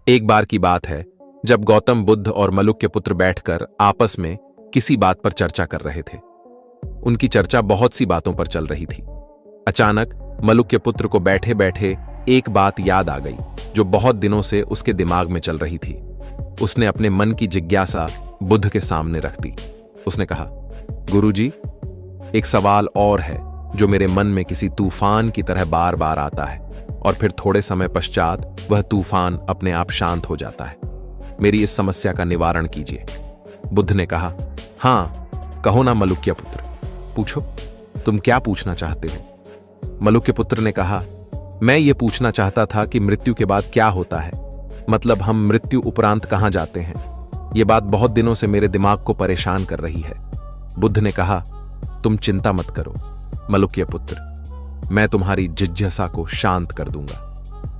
एक बार की बात है जब गौतम बुद्ध और मलुक्य पुत्र बैठकर आपस में किसी बात पर चर्चा कर रहे थे। उनकी चर्चा बहुत सी बातों पर चल रही थी। अचानक मलुक्य पुत्र को बैठे बैठे एक बात याद आ गई जो बहुत दिनों से उसके दिमाग में चल रही थी। उसने अपने मन की जिज्ञासा बुद्ध के सामने रख दी। उसने कहा, गुरुजी, एक सवाल और है जो मेरे मन में किसी तूफान की तरह बार बार आता है और फिर थोड़े समय पश्चात वह तूफान अपने आप शांत हो जाता है। मेरी इस समस्या का निवारण कीजिए। बुद्ध ने कहा, हां, कहो ना मलुक्य पुत्र, पूछो, तुम क्या पूछना चाहते हो? मलुक्य पुत्र ने कहा, मैं ये पूछना चाहता था कि मृत्यु के बाद क्या होता है, मतलब हम मृत्यु उपरांत कहां जाते हैं। यह बात बहुत दिनों से मेरे दिमाग को परेशान कर रही है। बुद्ध ने कहा, तुम चिंता मत करो मलुक्य पुत्र, मैं तुम्हारी जिज्ञासा को शांत कर दूंगा,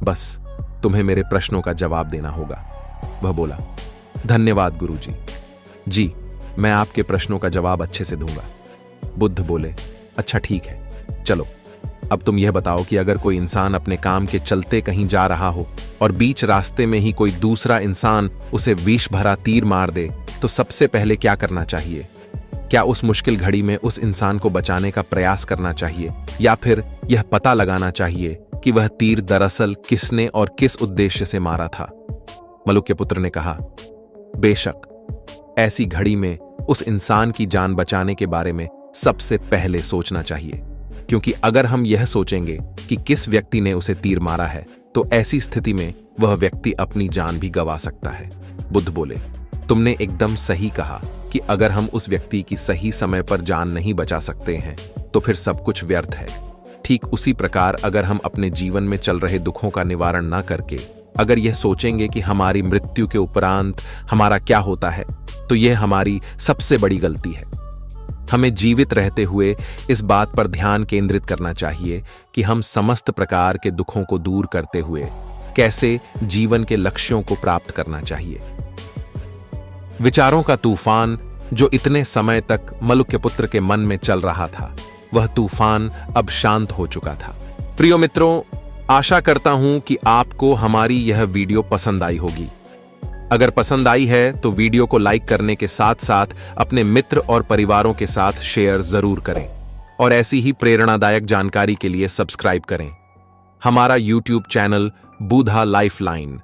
बस तुम्हें मेरे प्रश्नों का जवाब देना होगा। वह बोला, धन्यवाद गुरुजी। जी, मैं आपके प्रश्नों का जवाब अच्छे से दूंगा। बुद्ध बोले, अच्छा ठीक है, चलो अब तुम यह बताओ कि अगर कोई इंसान अपने काम के चलते कहीं जा रहा हो और बीच रास्ते में ही कोई दूसरा इंसान उसे विष भरा तीर मार दे तो सबसे पहले क्या करना चाहिए? क्या उस मुश्किल घड़ी में उस इंसान को बचाने का प्रयास करना चाहिए या फिर यह पता लगाना चाहिए कि वह तीर दरअसल किसने और किस उद्देश्य से मारा था? मलुक्य पुत्र ने कहा, बेशक ऐसी घड़ी में उस इंसान की जान बचाने के बारे में सबसे पहले सोचना चाहिए, क्योंकि अगर हम यह सोचेंगे कि किस व्यक्ति ने उसे तीर मारा है तो ऐसी स्थिति में वह व्यक्ति अपनी जान भी गंवा सकता है। बुद्ध बोले, तुमने एकदम सही कहा कि अगर हम उस व्यक्ति की सही समय पर जान नहीं बचा सकते हैं तो फिर सब कुछ व्यर्थ है। ठीक उसी प्रकार अगर हम अपने जीवन में चल रहे दुखों का निवारण न करके अगर यह सोचेंगे कि हमारी मृत्यु के उपरांत हमारा क्या होता है तो यह हमारी सबसे बड़ी गलती है। हमें जीवित रहते हुए इस बात पर ध्यान केंद्रित करना चाहिए कि हम समस्त प्रकार के दुखों को दूर करते हुए कैसे जीवन के लक्ष्यों को प्राप्त करना चाहिए। विचारों का तूफान जो इतने समय तक मलुक्य पुत्र के मन में चल रहा था, वह तूफान अब शांत हो चुका था। प्रियो मित्रों, आशा करता हूं कि आपको हमारी यह वीडियो पसंद आई होगी। अगर पसंद आई है तो वीडियो को लाइक करने के साथ साथ अपने मित्र और परिवारों के साथ शेयर जरूर करें और ऐसी ही प्रेरणादायक जानकारी के लिए सब्सक्राइब करें हमारा YouTube चैनल बूढ़ा लाइफलाइन।